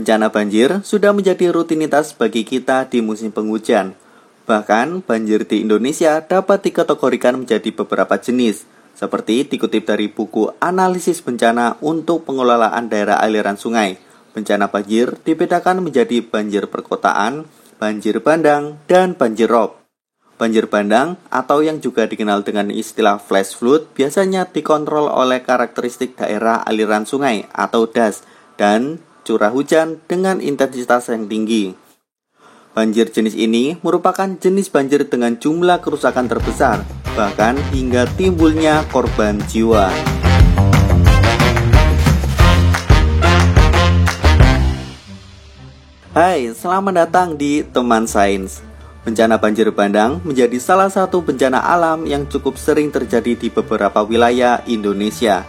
Bencana banjir sudah menjadi rutinitas bagi kita di musim penghujan. Bahkan, banjir di Indonesia dapat dikategorikan menjadi beberapa jenis, seperti dikutip dari buku Analisis Bencana untuk Pengelolaan Daerah Aliran Sungai. Bencana banjir dibedakan menjadi banjir perkotaan, banjir bandang, dan banjir rob. Banjir bandang, atau yang juga dikenal dengan istilah flash flood, biasanya dikontrol oleh karakteristik daerah aliran sungai atau DAS, dan curah hujan dengan intensitas yang tinggi. Banjir jenis ini merupakan jenis banjir dengan jumlah kerusakan terbesar, bahkan hingga timbulnya korban jiwa. Hai, selamat datang di Teman Sains. Bencana banjir bandang menjadi salah satu bencana alam yang cukup sering terjadi di beberapa wilayah Indonesia.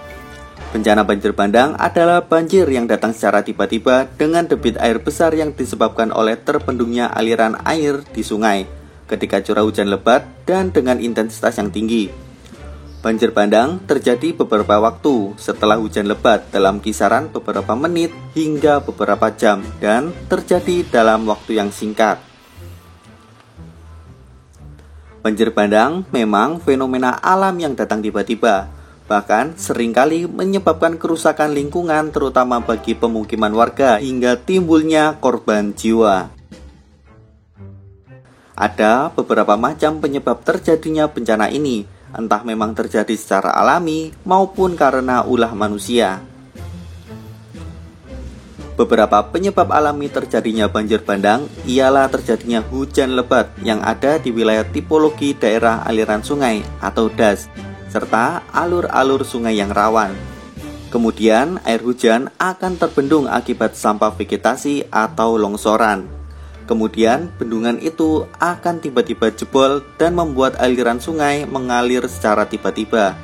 Bencana banjir bandang adalah banjir yang datang secara tiba-tiba dengan debit air besar yang disebabkan oleh terbendungnya aliran air di sungai ketika curah hujan lebat dan dengan intensitas yang tinggi. Banjir bandang terjadi beberapa waktu setelah hujan lebat dalam kisaran beberapa menit hingga beberapa jam dan terjadi dalam waktu yang singkat. Banjir bandang memang fenomena alam yang datang tiba-tiba, bahkan seringkali menyebabkan kerusakan lingkungan terutama bagi pemukiman warga hingga timbulnya korban jiwa. Ada beberapa macam penyebab terjadinya bencana ini, entah memang terjadi secara alami maupun karena ulah manusia. Beberapa penyebab alami terjadinya banjir bandang ialah terjadinya hujan lebat yang ada di wilayah tipologi daerah aliran sungai atau DAS, serta alur-alur sungai yang rawan. Kemudian air hujan akan terbendung akibat sampah vegetasi atau longsoran. Kemudian bendungan itu akan tiba-tiba jebol dan membuat aliran sungai mengalir secara tiba-tiba.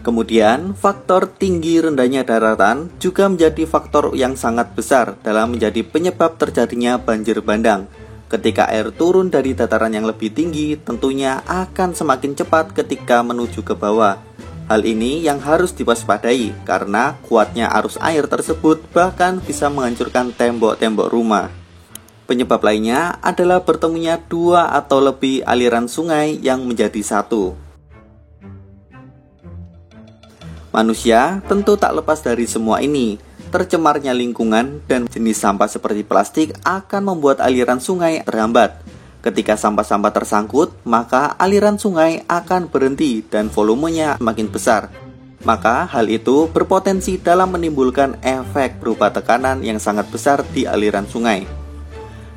Kemudian faktor tinggi rendahnya daratan juga menjadi faktor yang sangat besar dalam menjadi penyebab terjadinya banjir bandang. Ketika air turun dari dataran yang lebih tinggi, tentunya akan semakin cepat ketika menuju ke bawah. Hal ini yang harus diwaspadai karena kuatnya arus air tersebut bahkan bisa menghancurkan tembok-tembok rumah. Penyebab lainnya adalah bertemunya dua atau lebih aliran sungai yang menjadi satu. Manusia tentu tak lepas dari semua ini. Tercemarnya lingkungan dan jenis sampah seperti plastik akan membuat aliran sungai terhambat. Ketika sampah-sampah tersangkut, maka aliran sungai akan berhenti dan volumenya makin besar. Maka hal itu berpotensi dalam menimbulkan efek berupa tekanan yang sangat besar di aliran sungai.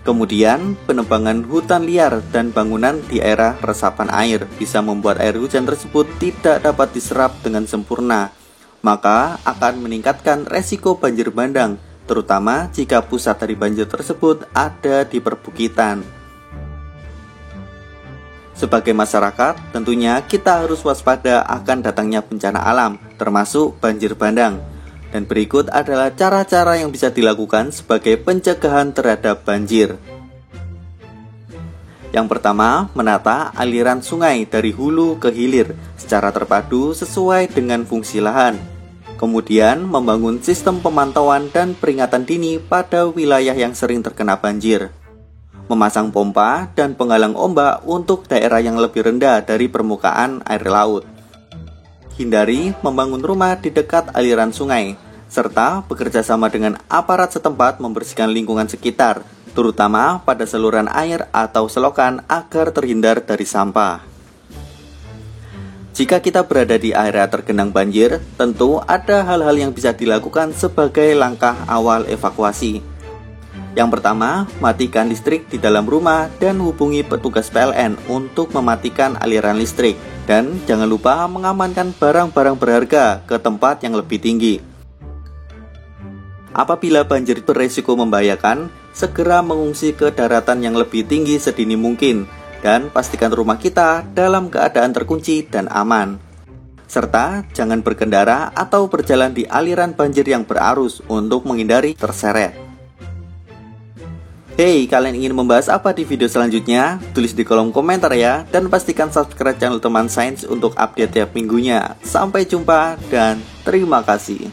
Kemudian, penebangan hutan liar dan bangunan di daerah resapan air bisa membuat air hujan tersebut tidak dapat diserap dengan sempurna. Maka akan meningkatkan resiko banjir bandang, terutama jika pusat dari banjir tersebut ada di perbukitan. Sebagai masyarakat, tentunya kita harus waspada akan datangnya bencana alam, termasuk banjir bandang. Dan berikut adalah cara-cara yang bisa dilakukan sebagai pencegahan terhadap banjir. Yang pertama, menata aliran sungai dari hulu ke hilir secara terpadu sesuai dengan fungsi lahan. Kemudian, membangun sistem pemantauan dan peringatan dini pada wilayah yang sering terkena banjir. Memasang pompa dan penghalang ombak untuk daerah yang lebih rendah dari permukaan air laut. Hindari membangun rumah di dekat aliran sungai, serta bekerja sama dengan aparat setempat membersihkan lingkungan sekitar, terutama pada saluran air atau selokan agar terhindar dari sampah. Jika kita berada di area tergenang banjir, tentu ada hal-hal yang bisa dilakukan sebagai langkah awal evakuasi. Yang pertama, matikan listrik di dalam rumah dan hubungi petugas PLN untuk mematikan aliran listrik. Dan jangan lupa mengamankan barang-barang berharga ke tempat yang lebih tinggi. Apabila banjir beresiko membahayakan, segera mengungsi ke daratan yang lebih tinggi sedini mungkin dan pastikan rumah kita dalam keadaan terkunci dan aman. Serta jangan berkendara atau berjalan di aliran banjir yang berarus untuk menghindari terseret. Hey, kalian ingin membahas apa di video selanjutnya? Tulis di kolom komentar ya, dan pastikan subscribe channel Teman Sains untuk update tiap minggunya. Sampai jumpa dan terima kasih.